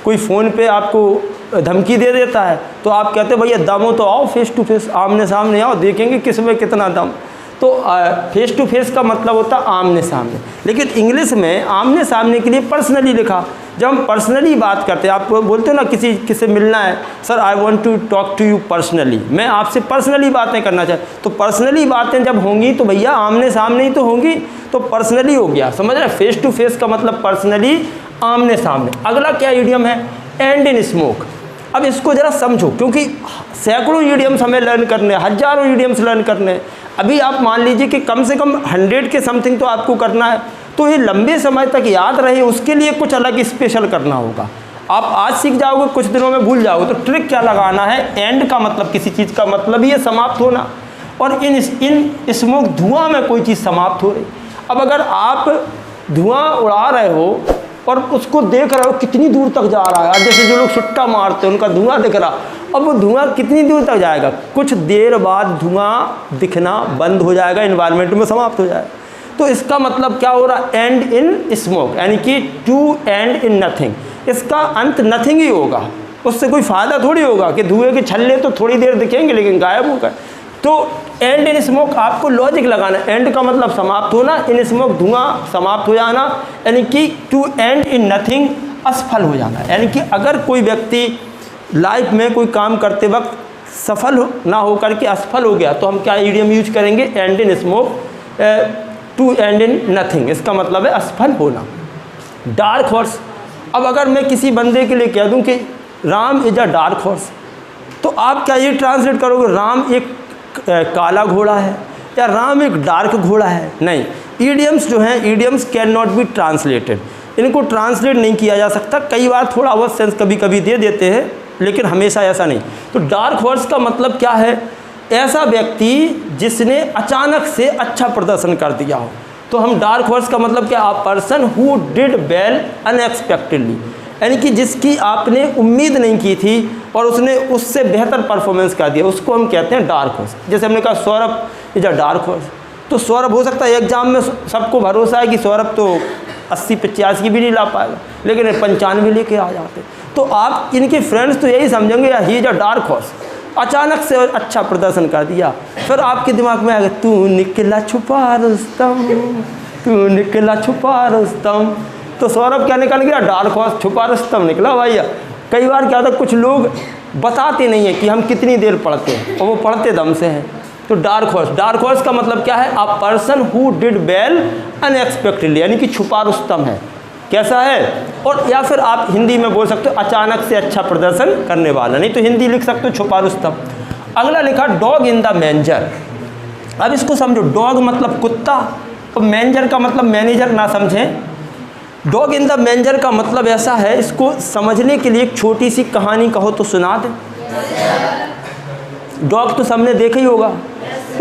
कोई फ़ोन पे आपको धमकी दे देता है तो आप कहते भैया दम हो तो आओ फेस टू फेस, आमने सामने आओ, देखेंगे किस में कितना दम। तो फेस टू फेस का मतलब होता है आमने सामने, लेकिन इंग्लिश में आमने सामने के लिए पर्सनली लिखा। जब हम पर्सनली बात करते हैं, आप बोलते हो ना किसी से मिलना है, sir I want to talk to you personally, मैं आपसे पर्सनली बातें करना चाहता, तो पर्सनली बातें जब होंगी तो भैया आमने सामने ही तो होंगी, तो पर्सनली हो गया, समझ रहे। फेस टू फेस का मतलब पर्सनली, आमने सामने। अगला क्या इडियम है, एंड इन स्मोक। अब इसको ज़रा समझो, क्योंकि सैकड़ों इडियम्स हमें लर्न करने, हज़ारों इडियम्स लर्न करने। अभी आप मान लीजिए कि कम से कम 100 के समथिंग तो आपको करना है, तो ये लंबे समय तक याद रहे उसके लिए कुछ अलग स्पेशल करना होगा। आप आज सीख जाओगे, कुछ दिनों में भूल जाओगे। तो ट्रिक क्या लगाना है, एंड का मतलब किसी चीज़ का मतलब ही है समाप्त होना, और इन स्मोक धुआं में कोई चीज़ समाप्त हो रही। अब अगर आप धुआं उड़ा रहे हो और उसको देख रहे हो कितनी दूर तक जा रहा है, और जैसे जो लोग सुट्टा मारते हैं उनका धुआं दिख रहा, अब वो धुआं कितनी दूर तक जाएगा, कुछ देर बाद धुआं दिखना बंद हो जाएगा, एनवायरनमेंट में समाप्त हो जाएगा। तो इसका मतलब क्या हो रहा है, एंड इन स्मोक, यानी कि टू एंड इन नथिंग, इसका अंत नथिंग ही होगा, उससे कोई फ़ायदा थोड़ी होगा कि धुएं के छल्ले तो थोड़ी देर दिखेंगे लेकिन गायब हो गए। तो एंड इन स्मोक आपको लॉजिक लगाना, एंड का मतलब समाप्त होना, इन स्मोक धुआं समाप्त हो जाना, यानी कि टू एंड इन नथिंग असफल हो जाना। यानी कि अगर कोई व्यक्ति लाइफ में कोई काम करते वक्त सफल ना हो करके असफल हो गया तो हम क्या इडियम यूज करेंगे, end in smoke, to end in nothing, इसका मतलब है असफल होना। डार्क हॉर्स, अब अगर मैं किसी बंदे के लिए कह दूं कि Ram is a dark horse, तो आप क्या ये ट्रांसलेट करोगे राम एक काला घोड़ा है या राम एक डार्क घोड़ा है? नहीं, ईडियम्स जो हैं, idioms can not be translated, इनको ट्रांसलेट नहीं किया जा सकता। कई बार थोड़ा बहुत सेंस कभी कभी दे देते हैं, लेकिन हमेशा ऐसा नहीं। तो डार्क हॉर्स का मतलब क्या है, ऐसा व्यक्ति जिसने अचानक से अच्छा प्रदर्शन कर दिया हो। तो हम डार्क हॉर्स का मतलब क्या, a person who did well unexpectedly, यानी कि जिसकी आपने उम्मीद नहीं की थी और उसने उससे बेहतर परफॉर्मेंस कर दिया, उसको हम कहते हैं डार्क हॉर्स। जैसे हमने कहा Saurabh is a dark horse, तो सौरभ हो सकता है एग्जाम में सबको भरोसा है कि सौरभ तो 80-85 भी नहीं ला पाएगा, लेकिन 95 लेके आ जाते। तो आप इनके फ्रेंड्स तो यही समझेंगे यार he is a dark horse, अचानक से अच्छा प्रदर्शन कर दिया। फिर आपके दिमाग में आ गया तू निकला छुपा रुस्तम, तू निकला छुपा रुस्तम, तो सौरभ क्या निकल गया, डार्क हॉर्स, छुपा रुस्तम निकला भैया। कई बार क्या होता है, कुछ लोग बताते नहीं है कि हम कितनी देर पढ़ते हैं और वो पढ़ते दम से हैं। तो डार्क हॉर्स का मतलब क्या है, a person who did well unexpectedly, यानी कि छुपा रुस्तम है, कैसा है। और या फिर आप हिंदी में बोल सकते हो अचानक से अच्छा प्रदर्शन करने वाला, नहीं तो हिंदी लिख सकते हो छुपा रुस्तम। अगला लिखा डॉग इन द मैंजर। अब इसको समझो, डॉग मतलब कुत्ता और मैंजर का मतलब मैनेजर ना समझें। डॉग इन द मैंजर का मतलब ऐसा है, इसको समझने के लिए एक छोटी सी कहानी कहो तो सुना दे। डॉग तो सबने देखा ही होगा,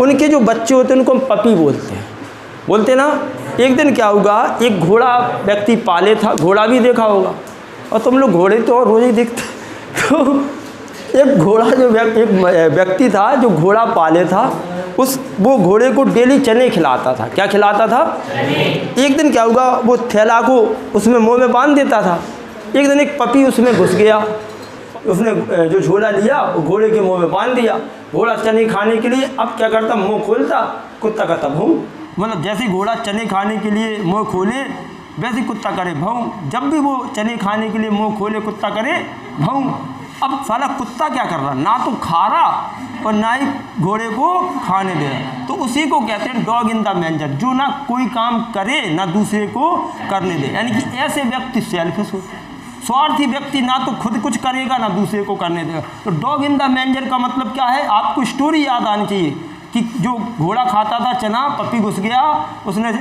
उनके जो बच्चे होते हैं उनको हम पपी बोलते ना। एक दिन क्या होगा, एक घोड़ा व्यक्ति पाले था, घोड़ा भी देखा होगा, और तुम लोग घोड़े तो और रोज ही देखते। तो एक घोड़ा जो एक व्यक्ति था जो घोड़ा पाले था, वो घोड़े को डेली चने खिलाता था। क्या खिलाता था? एक दिन क्या होगा, वो थैला को उसमें मुंह में बांध देता था। एक दिन एक पपी उसमें घुस गया, उसने जो झोला लिया वो घोड़े के मुंह में बांध दिया। घोड़ा चने खाने के लिए अब क्या करता, मुंह खोलता, कुत्ता कहता भौं, मतलब जैसे घोड़ा चने खाने के लिए मुंह खोले वैसे कुत्ता करे भौं। जब भी वो चने खाने के लिए मुंह खोले कुत्ता करे भौं। अब साला कुत्ता क्या कर रहा, ना तो खा रहा और ना ही घोड़े को खाने दे रहा। तो उसी को कहते हैं डॉग इन द मैंजर, जो ना कोई काम करे ना दूसरे को करने दे। यानी कि ऐसे व्यक्ति सेल्फिश होते हैं, स्वार्थी व्यक्ति ना तो खुद कुछ करेगा ना दूसरे को करने देगा। तो डॉग इन द मैंजर का मतलब क्या है, आपको स्टोरी याद आनी चाहिए कि जो घोड़ा खाता था चना, पपी घुस गया, उसने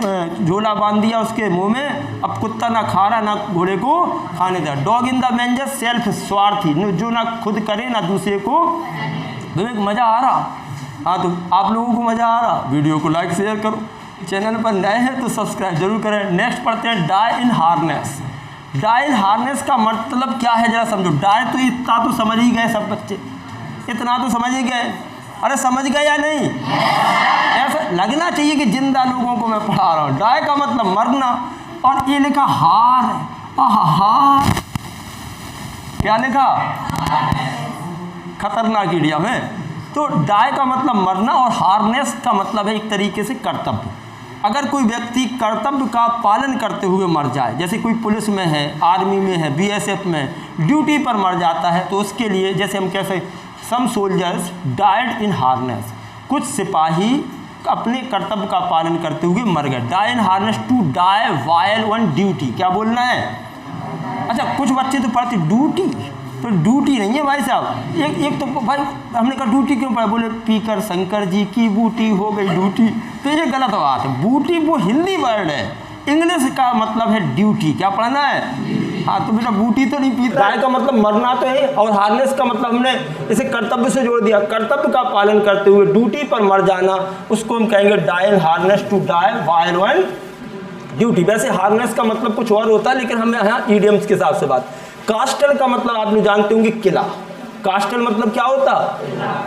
झोला बांध दिया उसके मुंह में, अब कुत्ता ना खा रहा ना घोड़े को खाने दे। Dog in the manager self, स्वार्थी, जो ना खुद करे ना दूसरे को। विवेक मज़ा आ रहा? हाँ, तो आप लोगों को मज़ा आ रहा, वीडियो को लाइक शेयर करो, चैनल पर नए हैं तो सब्सक्राइब जरूर करें। नेक्स्ट पढ़ते हैं die in harness. Die in harness का मतलब क्या है जरा समझो। डाई तो इतना तो समझ ही गए सब बच्चे, इतना तो समझ ही गए। अरे समझ गए या नहीं? ऐसा लगना चाहिए कि जिंदा लोगों को मैं पढ़ा रहा हूँ। डाई का मतलब मरना, और ये लिखा हार, हार क्या लिखा? खतरनाक इडियम है। तो डाई का मतलब मरना और हार्नेस का मतलब है एक तरीके से कर्तव्य। अगर कोई व्यक्ति कर्तव्य का पालन करते हुए मर जाए, जैसे कोई पुलिस में है, आर्मी में है, बीएसएफ में ड्यूटी पर मर जाता है, तो उसके लिए जैसे हम कैसे सम सोल्जर्स डाइड इन हार्नेस, कुछ सिपाही अपने कर्तव्य का पालन करते हुए मर गए। Die in harness, to die while on duty. क्या बोलना है? अच्छा, कुछ बच्चे तो पढ़ते ड्यूटी, तो ड्यूटी नहीं है भाई साहब। एक तो भाई हमने कहा ड्यूटी क्यों पढ़ा? बोले पीकर शंकर जी की बूटी हो गई ड्यूटी। तो ये गलत बात है। बूटी वो हिंदी वर्ड है, इंग्लिश का मतलब है ड्यूटी। क्या पढ़ना है? हाँ, तो बेटा बूटी तो नहीं पीता। डाई का मतलब मरना तो है, और हार्नेस का मतलब हमने इसे कर्तव्य से जोड़ दिया। कर्तव्य का पालन करते हुए ड्यूटी पर मर जाना, उसको हम कहेंगे die in harness, to die while on duty. वैसे हार्नेस का मतलब कुछ और होता है, लेकिन हमें यहाँ ईडियम्स के हिसाब से बात। कास्टल का मतलब आपने जानते होंगे किला। कास्टल मतलब क्या होता?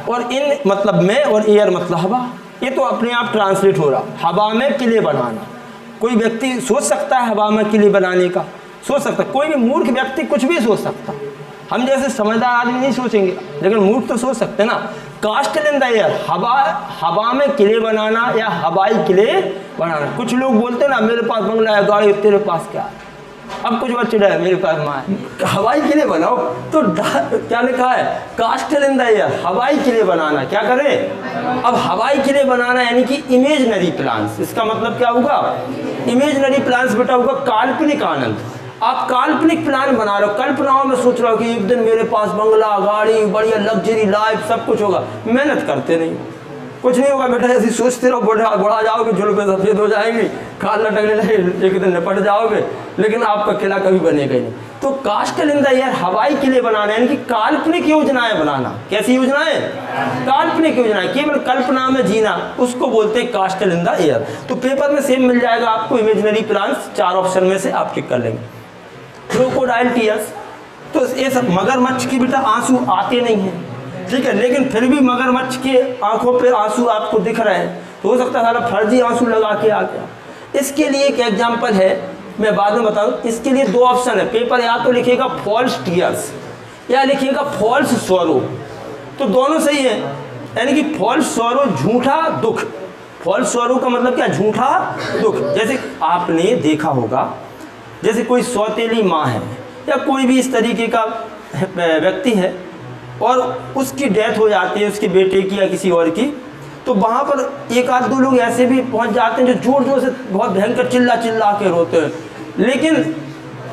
और इन मतलब में, और एयर मतलब हवा। ये तो अपने आप ट्रांसलेट हो रहा। हवा में किले बनाना, कोई व्यक्ति सोच सकता है हवा में किले बनाने का? सोच सकता। कोई भी मूर्ख व्यक्ति कुछ भी सोच सकता। हम जैसे समझदार आदमी नहीं सोचेंगे, लेकिन मूर्ख तो सोच सकते ना। कास्टल इन द एयर, हवा में किले बनाना या हवाई किले बनाना। कुछ लोग बोलते हैं ना, मेरे पास बंगला है, गाड़ी, तेरे पास क्या? अब कुछ बच्चे डरे, मेरे पास माँ है, हवाई किले बनाओ। तो क्या लिखा है? कास्टल इन द एयर, हवाई किले बनाना। क्या करें? अब हवाई किले बनाना यानी कि इमेजनरी प्लान्स। इसका मतलब क्या होगा? इमेजनरी प्लान्स बेटा होगा काल्पनिक आनंद। आप काल्पनिक प्लान बना रहे हो, कल्पनाओं में सोच रहे हो कि एक दिन मेरे पास बंगला, गाड़ी, बढ़िया लग्जरी लाइफ, सब कुछ होगा। मेहनत करते नहीं, कुछ नहीं होगा बेटा। ऐसी सोचते रहो, बढ़ा जाओगे, जुल्फे सफ़ेद हो जाएंगी, खाल लटकने लगे, एक दिन निपट जाओगे, लेकिन आपका किला कभी बनेगा ही नहीं। तो कास्टल इन द एयर, हवाई किले बनाना यानी कि काल्पनिक योजनाएं बनाना। कैसी योजनाएं? काल्पनिक योजनाएं, केवल कल्पना में जीना, उसको बोलते हैं कास्टल इन द एयर। तो पेपर में सेम मिल जाएगा आपको इमेजिनरी प्लान्स, 4 ऑप्शन में से आप टिक कर लेंगे। क्रोकोडाइल टीयर्स, तो ये सब मगरमच्छ की बेटा आंसू आते नहीं हैं, ठीक है, लेकिन फिर भी मगरमच्छ के आंखों पे आंसू आपको दिख रहे हैं, तो हो सकता है साला फर्जी आंसू लगा के आ गया। इसके लिए एक एग्जाम्पल है, मैं बाद में बताऊं। इसके लिए 2 ऑप्शन है। पेपर या तो लिखेगा फॉल्स टीयर्स या लिखेगा फॉल्स सॉरो, तो दोनों सही है। यानी कि फॉल्स सॉरो, झूठा दुख। फॉल्स सॉरो का मतलब क्या? झूठा दुख। जैसे आपने देखा होगा, जैसे कोई सौतेली माँ है या कोई भी इस तरीके का व्यक्ति है और उसकी डेथ हो जाती है, उसके बेटे की या किसी और की, तो वहाँ पर 1 आध 2 लोग ऐसे भी पहुँच जाते हैं जो जोर जोर से बहुत भयंकर चिल्ला के रोते हैं, लेकिन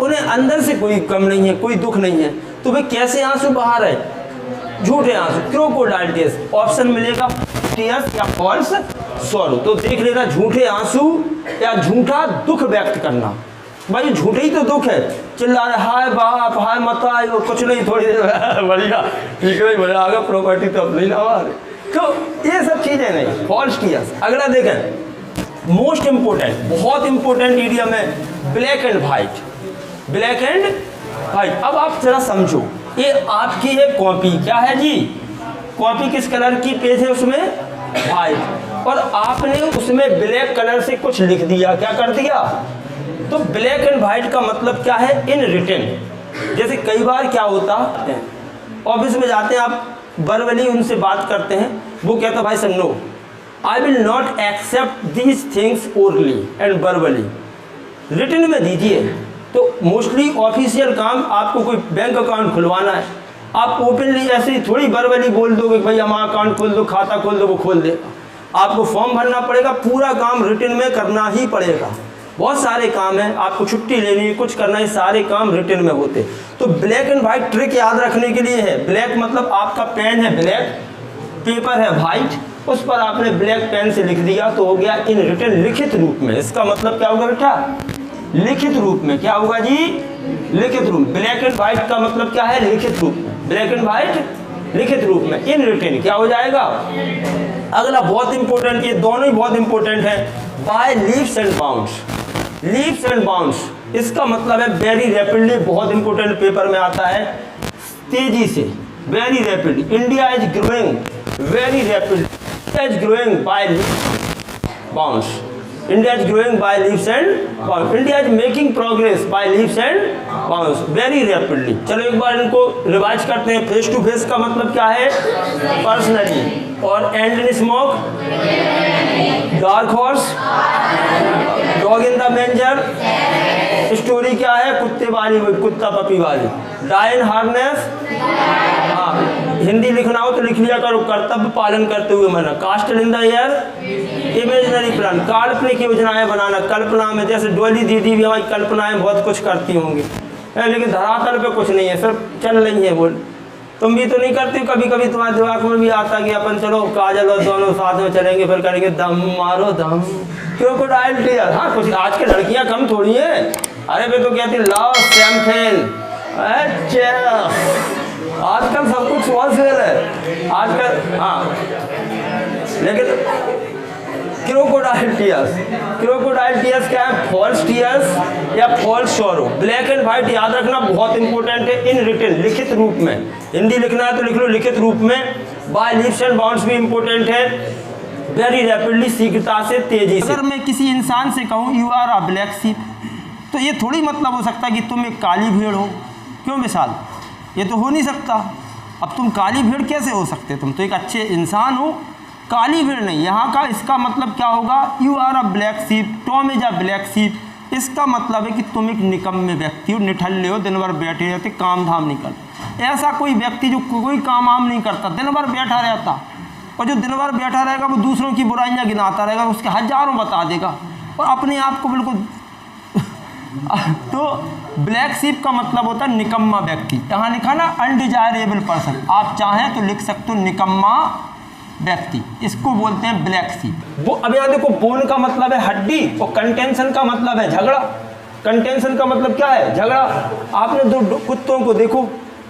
उन्हें अंदर से कोई गम नहीं है, कोई दुख नहीं है। तो वे कैसे आंसू बहा रहे? झूठे आंसू, क्रोकोडाइल टीयर्स। ऑप्शन मिलेगा टीयर्स या फॉल्स सॉरो। तो देख लेना, झूठे आंसू या झूठा दुख व्यक्त करना। भाई झूठे ही तो दुख है, चिल्ला रहे हाय बाप, हाय माता, कुछ नहीं, थोड़ी देर बढ़िया, ठीक है, बढ़िया आ गया, प्रॉपर्टी तो अपनी ना आ रही। तो ये सब चीज़ें नहीं, फॉल्स टीयर्स। अगला देखें, मोस्ट इंपोर्टेंट, बहुत इंपोर्टेंट ईडियम है, black and white. Black and white. अब आप जरा समझो, ये आपकी है कॉपी, क्या है जी? कॉपी किस कलर की पेज है? उसमें वाइट, और आपने उसमें ब्लैक कलर से कुछ लिख दिया। क्या कर दिया? तो ब्लैक एंड वाइट का मतलब क्या है? In written. जैसे कई बार क्या होता है, ऑफिस में जाते हैं आप, वर्बली उनसे बात करते हैं, वो कहता है भाई साहब no, I will not accept these things orally and verbally, written में दीजिए। तो मोस्टली ऑफिशियल काम, आपको कोई बैंक अकाउंट खुलवाना है, आप ओपनली ऐसे ही थोड़ी वर्बली बोल दोगे भाई हम अकाउंट खोल दो, खाता खोल दो, वो खोल देगा। आपको फॉर्म भरना पड़ेगा, पूरा काम रिटन में करना ही पड़ेगा। बहुत सारे काम हैं, आपको छुट्टी लेनी है, कुछ करना है, सारे काम रिटन में होते। तो ब्लैक एंड वाइट ट्रिक याद रखने के लिए है। ब्लैक मतलब आपका पेन है ब्लैक, पेपर है वाइट, उस पर आपने ब्लैक पेन से लिख दिया तो हो गया इन रिटन, लिखित रूप में। इसका मतलब क्या होगा बेटा? लिखित रूप में। क्या होगा जी? लिखित रूप। ब्लैक एंड वाइट का मतलब क्या है? लिखित रूप में। ब्लैक एंड वाइट लिखित रूप में, इन रिटन क्या हो जाएगा? अगला बहुत इंपॉर्टेंट, ये दोनों ही बहुत इंपॉर्टेंट है, by leaps and bounds. Leaps and bounds इसका मतलब है वेरी रैपिडली, बहुत इंपॉर्टेंट, पेपर में आता है, तेजी से, very rapidly. India is growing very rapidly, is growing by bounds. India is growing by leaps and bounds, India is making progress by leaps and bounds very rapidly. चलो एक बार इनको revise करते हैं। फेस टू फेस का मतलब क्या है? Personally. और and in smoke, dark horse, dog in the मेंजर, story क्या है? कुत्ते वाली, कुत्ता पपी वाली। डाई इन हार्नेस, हाँ हिंदी लिखना हो तो लिख लिया करो, कर्तव्य पालन करते हुए मरना। कास्टल in the air, imaginary plan, काल्पनिक योजनाएं बनाना। कल्पना में जैसे डोली दीदी भी हमारी कल्पनाएं बहुत कुछ करती होंगी, लेकिन धरातल पे कुछ नहीं है, सिर्फ चल रही है। बोल तुम भी तो नहीं करती हो? कभी कभी तुम्हारे दिमाग में भी आता कि अपन चलो काजल और दोनों साथ में चलेंगे, फिर करेंगे दम मारो दम, क्रोकोडाइल टीयर। हाँ कुछ आज के लड़कियां कम थोड़ी है। अरे वे तो कहती लव शैम्पेन। अच्छा आजकल सब कुछ पॉसिबल है आजकल। हाँ लेकिन क्रोकोडाइल टीयर्स, क्रोकोडाइल टीयर्स क्या है? फॉल्स टीयर्स या false sorrow. Black and white याद रखना बहुत इंपॉर्टेंट है। इन रिटन, लिखित रूप में, हिंदी लिखना है तो लिख लो लिखित रूप में। बाय लीव्स एंड बाउंड्स भी इंपॉर्टेंट है। वेरी रैपिडली, शीघ्रता से, तेजी से। अगर मैं किसी इंसान से कहूँ you are a black sheep, तो ये थोड़ी मतलब हो सकता है कि तुम एक काली भेड़ हो। क्यों विशाल? ये तो हो नहीं सकता। अब तुम काली भेड़ कैसे हो सकते? तुम तो एक अच्छे इंसान हो, काली भेड़ नहीं। यहाँ का इसका मतलब क्या होगा? You are a black sheep, Tom is a black sheep. इसका मतलब है कि तुम एक निकम्मे व्यक्ति हो, निठल्ले हो, दिन भर बैठे रहते, काम धाम नहीं करते। ऐसा कोई व्यक्ति जो कोई काम वाम नहीं करता, दिन भर बैठा रहता, और जो दिन भर बैठा रहेगा वो दूसरों की बुराइयाँ गिनाता रहेगा, उसके हजारों बता देगा और अपने आप को बिल्कुल तो ब्लैक शीप का मतलब होता है निकम्मा व्यक्ति। यहाँ लिखा ना अनडिजायरेबल पर्सन, आप चाहें तो लिख सकते हो निकम्मा व्यक्ति, इसको बोलते हैं ब्लैक शीप। वो अब यहाँ देखो, बोन का मतलब है हड्डी और कंटेंशन का मतलब है झगड़ा। कंटेंशन का मतलब क्या है? झगड़ा। आपने दो कुत्तों को देखो,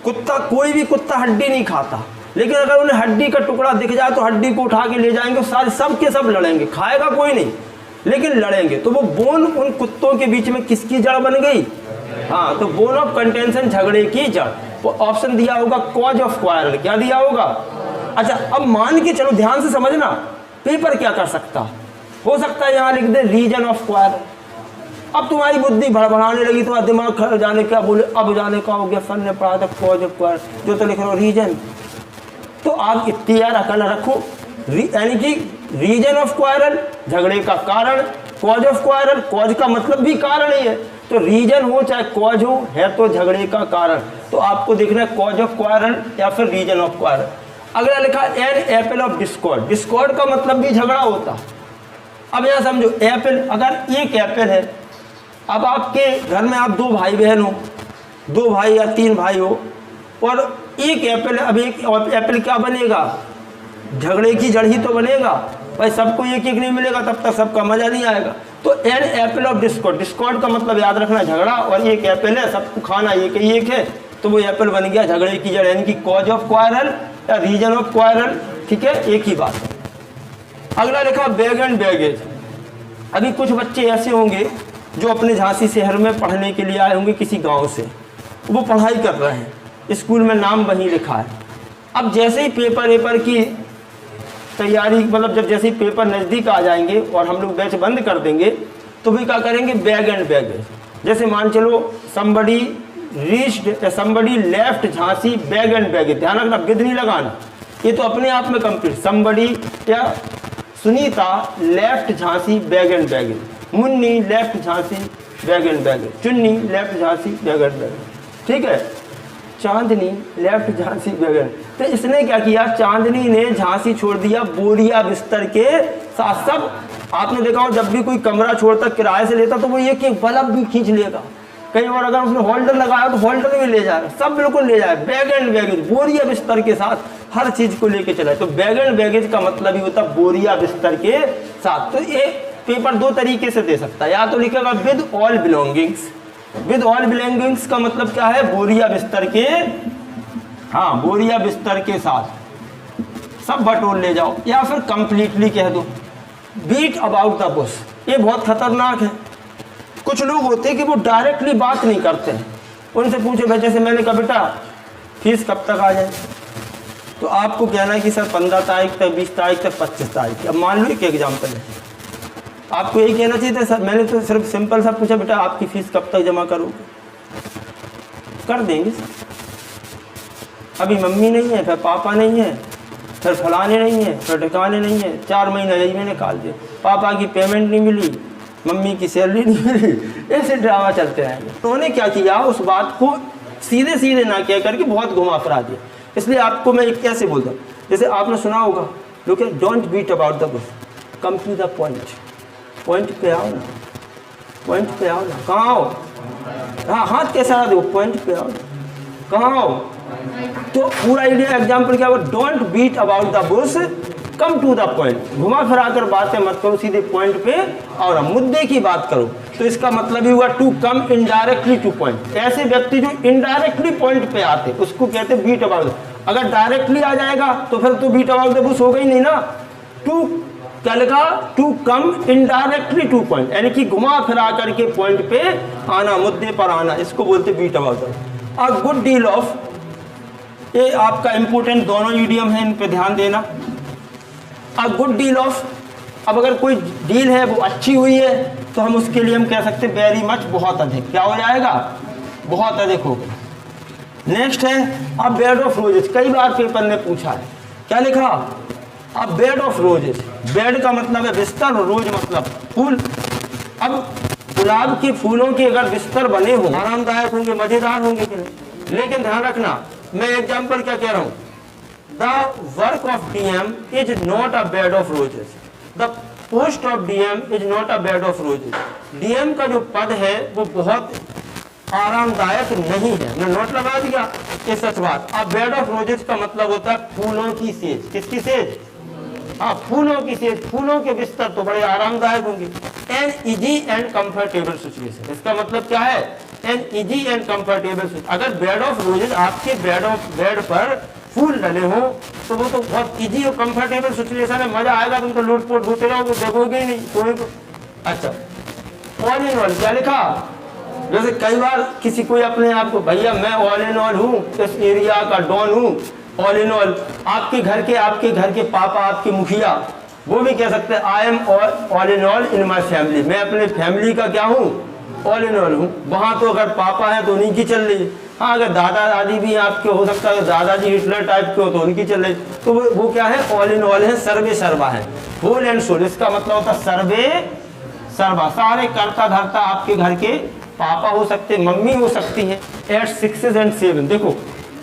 कुत्ता, कोई भी कुत्ता हड्डी नहीं खाता, लेकिन अगर उन्हें हड्डी का टुकड़ा दिख जाए तो हड्डी को उठा के ले जाएंगे, सारे सब के सब लड़ेंगे। खाएगा कोई नहीं लेकिन लड़ेंगे। तो वो बोन उन कुत्तों के बीच में किसकी जड़ बन गई? हाँ, तो बोन ऑफ कंटेंशन, झगड़े की जड़। वो ऑप्शन दिया होगा कॉज ऑफ क्वारल। क्या दिया होगा? अच्छा अब मान के चलो, ध्यान से समझना, पेपर क्या कर सकता हो सकता है यहाँ लिख दे रीजन ऑफ क्वारल। अब तुम्हारी बुद्धि भड़बड़ाने लगी, तुम्हारा दिमाग खड़ जाने, क्या बोले अब जाने का हो गया, सर ने पढ़ा था कॉज ऑफ क्वारल, जो तो लिख रहे हो रीजन। तो आप इख्तियार अकल रखो, यानी कि रीजन ऑफ क्वारल झगड़े का कारण, कॉज ऑफ क्वारल, कॉज का मतलब भी कारण ही है, तो रीजन हो चाहे कॉज हो, है तो झगड़े का कारण। तो आपको देखना है कॉज ऑफ क्वारल या फिर रीजन ऑफ क्वारल। अगला लिखा an apple of discord. Discord का मतलब भी झगड़ा होता। अब यहाँ समझो, एपल, अगर एक एपल है, अब आपके घर में आप दो भाई बहन हो, दो भाई या तीन भाई हो, और एक एपल है। अब एक एपल क्या बनेगा? झगड़े की जड़ ही तो बनेगा भाई। सबको एक एक नहीं मिलेगा तब तक सबका मजा नहीं आएगा। तो an apple of discord, discord का मतलब याद रखना झगड़ा, और एक एपल है, सबको खाना एक ही एक है, तो वो एपल बन गया झगड़े की जड़, यानी कि कॉज ऑफ क्वारल या रीजन ऑफ क्वारल। ठीक है, एक ही बात है। अगला लिखा बैग एंड बैगेज। अभी कुछ बच्चे ऐसे होंगे जो अपने झांसी शहर में पढ़ने के लिए आए होंगे किसी गांव से, वो पढ़ाई कर रहे हैं, स्कूल में नाम वहीं लिखा है। अब जैसे ही पेपर की तैयारी, मतलब जब जैसे ही पेपर नज़दीक आ जाएंगे और हम लोग बैच बंद कर देंगे, तो भी क्या करेंगे? Bag and baggage. जैसे मान चलो somebody reached, somebody left Jhansi bag and baggage. ध्यान रखना, विद नहीं लगाना, ये तो अपने आप में कंप्लीट। somebody या Sunita left Jhansi bag and baggage, Munni left Jhansi bag and baggage, Chunni left Jhansi bag and baggage. ठीक है, Chandni left Jhansi bag and. तो इसने क्या किया? चांदनी ने झांसी छोड़ दिया बोरिया बिस्तर के साथ। सब आपने देखा हो, जब भी कोई कमरा छोड़ता किराए से लेता तो वो ये कि बल्ब भी खींच लेगा, कई बार अगर उसने होल्डर लगाया तो होल्डर भी ले जाएगा, सब बिल्कुल ले जाए। बैग एंड बैगेज, बोरिया बिस्तर के साथ हर चीज को लेके चला है। तो बैग एंड बैगेज का मतलब ही होता बोरिया बिस्तर के साथ। तो ये पेपर दो तरीके से दे सकता है, या तो लिखेगा with all belongings. With all belongings का मतलब क्या है? बोरिया बिस्तर के, हाँ बोरिया बिस्तर के साथ सब बटोर ले जाओ, या फिर कंप्लीटली कह दो बीट अबाउट द बुश। ये बहुत खतरनाक है। कुछ लोग होते हैं कि वो डायरेक्टली बात नहीं करते हैं, उनसे पूछे भाई, जैसे मैंने कहा बेटा फीस कब तक आ जाए, तो आपको कहना है कि सर 15 तारीख तक, 20 तारीख तक, 25 तारीख। अब मान लो एक एग्जाम्पल है, आपको यही कहना चाहिए था सर, मैंने तो सिर्फ सिंपल सा पूछा बेटा आपकी फ़ीस कब तक जमा करोगे, कर देंगे सर। अभी मम्मी नहीं है, फिर पापा नहीं है, फिर फलाने नहीं है, फिर ठिकाने नहीं है, 4 महीने यही मैंने निकाल दिए, पापा की पेमेंट नहीं मिली, मम्मी की सैलरी नहीं मिली, ऐसे ड्रामा चलते रहेंगे। तो उन्होंने क्या किया, उस बात को सीधे सीधे ना कह करके बहुत घुमा फिरा दिया। इसलिए आपको मैं एक कैसे बोलता हूँ, जैसे आपने सुना होगा लोग, don't beat about the bush, come to the point. Point पे आओ ना, पॉइंट पे आओ ना, कहाँ आओ, हाँ हाथ कैसा दो, पॉइंट पे आओ ना, कहाँ आओ। तो पूरा आइडिया एग्जाम्पल क्या होगा, don't beat about the bush, come to the point. घुमा फिरा कर बातें मत करो, सीधे पॉइंट पे और मुद्दे की बात करो। तो इसका मतलब ही हुआ to come indirectly to point. ऐसे व्यक्ति जो इनडायरेक्टली पॉइंट पे आते उसको कहते हैं बीट अबाउट। अगर डायरेक्टली आ जाएगा तो फिर तो बीट अबाउट द बुश हो गई नहीं ना। टू क्या लिखा, to come indirectly to point, यानी कि घुमा फिरा करके पॉइंट पे आना, मुद्दे पर आना, इसको बोलते beat about the bush. A good deal of, ये आपका इंपोर्टेंट दोनों ईडियम है, इन पे ध्यान देना। अ गुड डील ऑफ, अब अगर कोई डील है वो अच्छी हुई है तो हम उसके लिए हम कह सकते हैं वेरी मच, बहुत अधिक। क्या हो जाएगा, बहुत अधिक हो गया। नेक्स्ट है अ बेड ऑफ रोजेस। कई बार पेपर ने पूछा है, क्या लिखा, अ बेड ऑफ रोजेस। बेड का मतलब है बिस्तर और रोज मतलब फूल। अब गुलाब के फूलों के अगर बिस्तर बने हों, आरामदायक होंगे, मजेदार होंगे कि नहीं। लेकिन ध्यान रखना, मैं एग्जाम्पल क्या कह रहा हूँ, the work of DM is not a bed of roses, the post of DM is not a bed of roses. DM का जो पद है वो बहुत आरामदायक नहीं है। मैं नोट लगा दिया, ये सच बात। अब बेड ऑफ रोजेस का मतलब होता है फूलों की सेज। किसकी सेज, हाँ फूलों की सेज। फूलों के बिस्तर तो बड़े आरामदायक होंगे। An easy and comfortable situation, इसका मतलब क्या है, एन इजी एंड कंफर्टेबल। अगर बेड ऑफ रोजेस, आपके बेड पर फूल डले हो तो वो तो बहुत इजी और कंफर्टेबल सिचुएशन है, मजा आएगा, तुम तो लूटपोट होते रहोगे, देखोगे ही नहीं कोई को। अच्छा, ऑल इन ऑल क्या लिखा, जैसे कई बार किसी कोई अपने आप को, भैया मैं ऑल इन ऑल हूँ, इस एरिया का डॉन हूँ, ऑल इन ऑल। आपके घर के पापा, आपके मुखिया, वो भी कह सकते हैं I am all in all in my family, मैं अपने फैमिली का क्या हूँ, ऑल इन ऑल हूँ। वहाँ तो अगर पापा है तो उन्हीं की चल रही है, हाँ अगर दादा दादी भी आपके हो सकता है, दादाजी हिटलर टाइप के हो तो उनकी चल रही, तो वो क्या है, ऑल इन ऑल है, सर्वे सर्वा है, होल एंड सोल। इसका मतलब होता है सर्वे सर्वा, सारे करता धरता आपके घर के पापा हो सकते, मम्मी हो सकती है। एट 6 and 7, देखो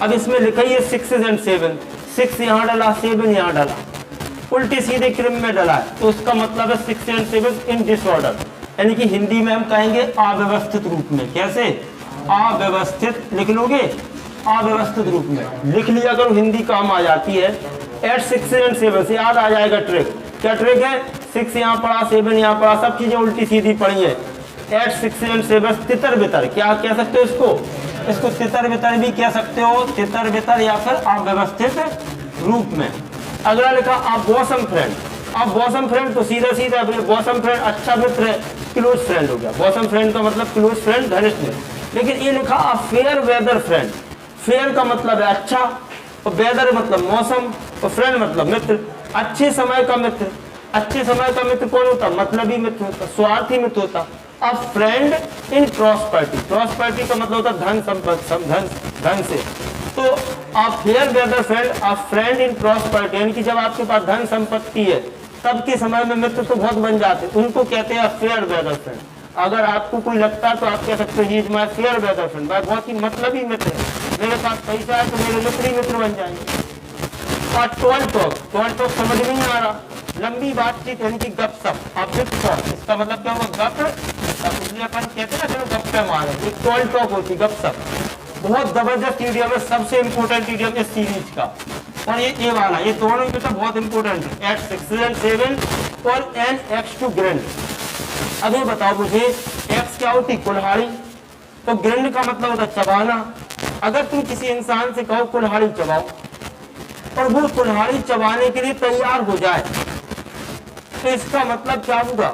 अब इसमें लिखा ही है 6 and 7, 6 यहाँ डाला, 7 यहाँ डाला, उल्टे सीधे क्रम में डाला है, तो उसका मतलब है 6 and 7 इन डिसऑर्डर, यानी कि हिंदी में हम कहेंगे अव्यवस्थित रूप में। कैसे, अव्यवस्थित लिख लोगे, अव्यवस्थित रूप में लिख लिया करो, हिंदी काम आ जाती है। एट 6 and 7 से याद आ जाएगा ट्रिक। क्या ट्रिक है, 6 यहाँ पढ़ा, 7 यहाँ पढ़ा, सब चीजें उल्टी सीधी पढ़ी है। एट 6 and 7 तितर बितर, क्या कह सकते हो इसको तितर बितर भी कह सकते हो, तितर बितर या फिर अव्यवस्थित रूप में। अगला लिखा आप बॉसम फ्रेंड। अब बॉसम फ्रेंड तो सीधा सीधा बॉसम फ्रेंड अच्छा मित्र है, क्लोज फ्रेंड हो गया। बॉसम फ्रेंड का मतलब क्लोज फ्रेंड, घनिष्ठ मित्र। लेकिन ये लिखा आप फेयर वेदर फ्रेंड। फेयर का मतलब है अच्छा, और वेदर मतलब मौसम, और फ्रेंड मतलब मित्र, अच्छे समय का मित्र। अच्छे समय का मित्र कौन होता, मतलबी मित्र होता, स्वार्थी मित्र होता। अब फ्रेंड इन प्रॉस्पर्टी, प्रॉस्पर्टी का मतलब होता धन संपत्ति, धन से। तो आप फेयर वेदर फ्रेंड, आप फ्रेंड इन प्रॉस्पर्टी, यानी कि जब आपके पास धन संपत्ति है तब के समय में मित्र तो बहुत बन जाते, उनको कहते हैं फेयर वेदर फ्रेंड। अगर आपको कोई लगता है तो आप कह सकते हो he is my fair weather friend, भाई बहुत ही मतलबी मित्र है, मेरे पास पैसा है तो मेरे मित्र ही मित्र बन जाएंगे। और टॉल टॉक समझ नहीं आ रहा, लंबी बातचीत यानी कि गपशप। आप इसका मतलब क्या होगा, गप, इसलिए अपन कहते हैं ना चलो गप्पे मारे, एक टॉल टॉक होती, गपशप। बहुत जबरदस्त ईडियम है, सबसे इंपोर्टेंट ईडियम इस सीरीज का। और ये वाला, ये दोनों ही तो बहुत इंपोर्टेंट है। एट 6 and 7 और एन एक्स टू ग्रैंड। अब ये बताओ मुझे, एक्स क्या होती, कुल्हाड़ी, तो ग्रैंड का मतलब होता चबाना। अगर तुम किसी इंसान से कहो कुल्हाड़ी चबाओ, और वो कुल्हाड़ी चबाने के लिए तैयार हो जाए, तो इसका मतलब क्या होगा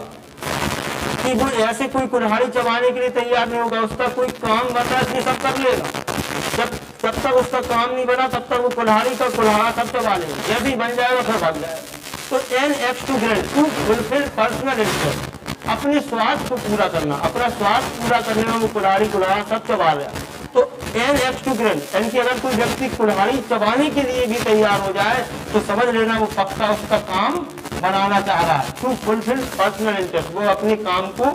कि वो ऐसे कोई कुल्हाड़ी चबाने के लिए तैयार नहीं होगा, उसका कोई काम बता इसलिए सब कर लेगा। जब तक उसका काम नहीं बना तब तक वो कुल्हाड़ी का कुल्हाड़ा सब चबा लेगा, जैसे ही बन जाएगा फिर भाग जाएगा। तो an axe to grind to fulfil personal interest, अपने स्वास्थ्य को पूरा करना, अपना स्वास्थ्य पूरा करने में वो कुल्हाड़ी कुल्हाड़ा सब चबा रहा है। तो एन एक्सटूग्रेन यानी कि अगर कोई व्यक्ति कुल्हाड़ी चबाने के लिए भी तैयार हो जाए तो समझ लेना वो पक्का उसका काम बनाना चाह रहा है। टू फुलफिल पर्सनल इंटरेस्ट, वो अपने काम को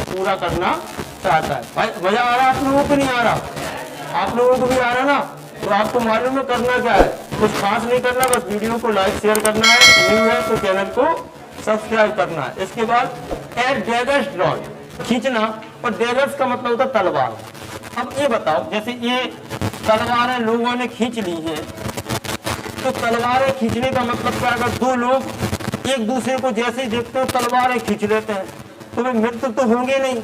पूरा करना चाहता है। भाई मजा आ रहा है आप लोगों को, नहीं आ रहा? आप लोगों को भी आ रहा ना? तो आपको मालूम है करना क्या है, कुछ खास नहीं करना, बस वीडियो को लाइक शेयर करना है, न्यू है तो चैनल को सब्सक्राइब करना है। इसके बाद एड डैगर्स ड्रॉन, खींचना, और डैगर्स का मतलब होता है तलवार। अब ये बताओ, जैसे ये तलवारें लोगों ने खींच ली हैं, तो तलवारें खींचने का मतलब क्या? अगर दो लोग एक दूसरे को जैसे ही देखते हो तलवारें खींच लेते हैं तो वे मित्र तो होंगे नहीं,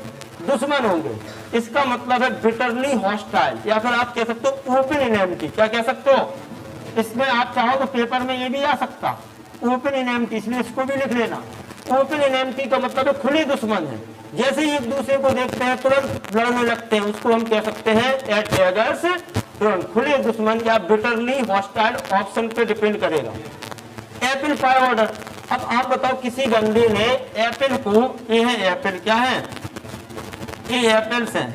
दुश्मन होंगे। इसका मतलब है बिटरली हॉस्टाइल, या फिर आप कह सकते हो ओपन एनिमिटी। क्या कह सकते हो? इसमें आप चाहो तो पेपर में ये भी आ सकता, ओपन एनिमिटी, इसलिए इसको भी लिख लेना। ओपन एनिमिटी का मतलब है खुले दुश्मन है, जैसे ही एक दूसरे को देखते हैं तुरंत लड़ने लगते हैं, उसको हम कह सकते हैं एट डैगर्स ड्रॉन, खुले दुश्मन या बिटरली हॉस्टाइल, ऑप्शन पे डिपेंड करेगा। एप्पल पाई ऑर्डर, अब आप बताओ किसी बंदे ने एप्पल को, ये है एप्पल, क्या है ये एप्पल्स हैं,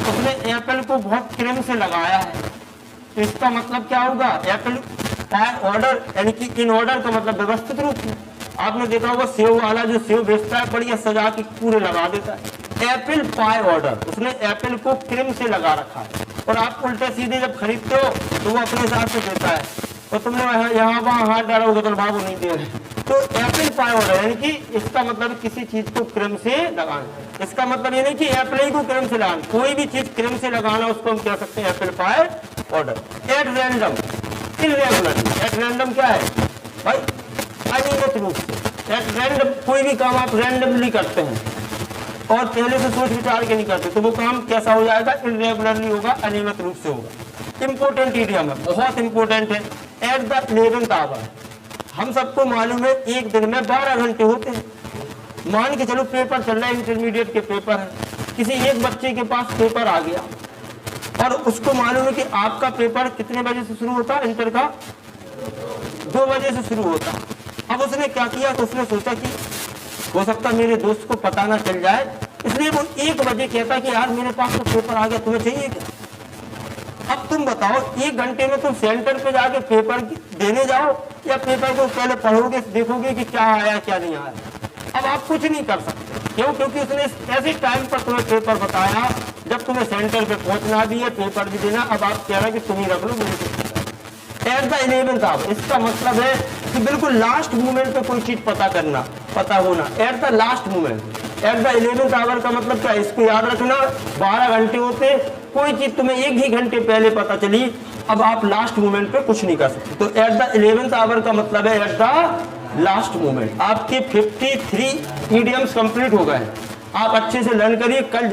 उसने एप्पल को बहुत क्रीम से लगाया है, तो इसका मतलब क्या होगा? एप्पल पाई ऑर्डर यानी कि इन ऑर्डर का मतलब व्यवस्थित रूप में। आपने देखा होगा सेव वाला जो सेव बेचता है बढ़िया सजा के पूरे लगा देता है। एप्पल पाई ऑर्डर, उसने एप्पल को क्रीम से लगा रखा है, और आप उल्टे सीधे जब खरीदते हो तो वो अपने हिसाब से देता है, और तुमने यहाँ वहाँ हाथ डालोगे तो बाबू नहीं दे रहे। तो एप्पल पाई ऑर्डर यानी कि इसका मतलब किसी चीज को क्रीम से लगाना। इसका मतलब ये नहीं कि एप्पल ही को क्रीम से लगाना, कोई भी चीज क्रीम से लगाना उसको हम कह सकते हैं apple pie order. At random, irregularly, at random क्या है भाई? अनियमित रूप से। एट रैंडम, कोई भी काम आप रैंडमली करते हैं और पहले से सोच विचार के नहीं करते तो वो काम कैसा हो जाएगा? इर्रेगुलरली होगा, अनियमित रूप से होगा। इंपोर्टेंट इडियम है, बहुत इंपोर्टेंट है। एट द 11th आवर, हम सबको मालूम है एक दिन में 12 घंटे होते हैं। मान के चलो पेपर चल रहा है, इंटरमीडिएट के पेपर है, किसी एक बच्चे के पास पेपर आ गया और उसको मालूम है कि आपका पेपर कितने बजे से शुरू होता है, इंटर का 2 बजे से शुरू होता। अब उसने क्या किया, तो उसने सोचा कि हो सकता मेरे दोस्त को पता ना चल जाए, इसलिए वो 1 बजे कहता कि यार मेरे पास तो पेपर आ गया, तुम्हें चाहिए क्या? अब तुम बताओ 1 घंटे में तुम सेंटर पे जाके पेपर देने जाओ या पेपर को पहले पढ़ोगे, देखोगे कि क्या आया क्या नहीं आया? अब आप कुछ नहीं कर सकते, क्यों? क्योंकि उसने ऐसे टाइम पर तुम्हें पेपर बताया जब तुम्हें सेंटर पे पहुंचना भी है, पेपर भी देना। अब आप कह रहे हैं कि तुम ही रख लो, मुझे एट द 11th आवर, इसका मतलब है कि बिल्कुल लास्ट मोमेंट पे कोई चीज पता होना। At the last moment, at the 11th hour का मतलब क्या? इसको याद रखना, 12 घंटे होते, कोई चीज तुम्हें 1 ही घंटे पहले पता चली, अब आप लास्ट मोमेंट पे कुछ नहीं कर सकते। तो एट द 11th आवर का मतलब है एट द लास्ट मोमेंट। आपके 53 ईडियम्स कंप्लीट हो गए, आप अच्छे से लर्न करिए। कल